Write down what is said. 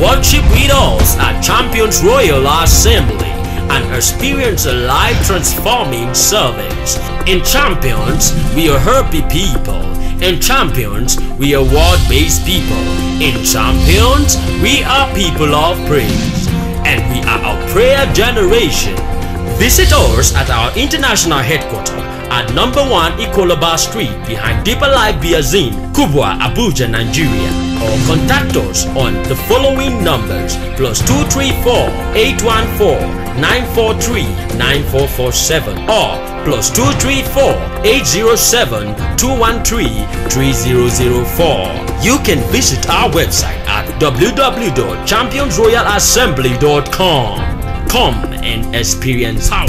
Worship with us at Champions Royal Assembly and experience a life transforming service. In Champions, we are happy people. In Champions, we are word-based people. In Champions, we are people of praise. And we are a prayer generation. Visit us at our international headquarters at number 1 Ikolaba Street behind Deeper Life Biazin, Kubwa, Abuja, Nigeria. Or contact us on the following numbers: +234 814 943 9447 or +234 807 213 3004. You can visit our website at www.championsroyalassembly.com. Come and experience power.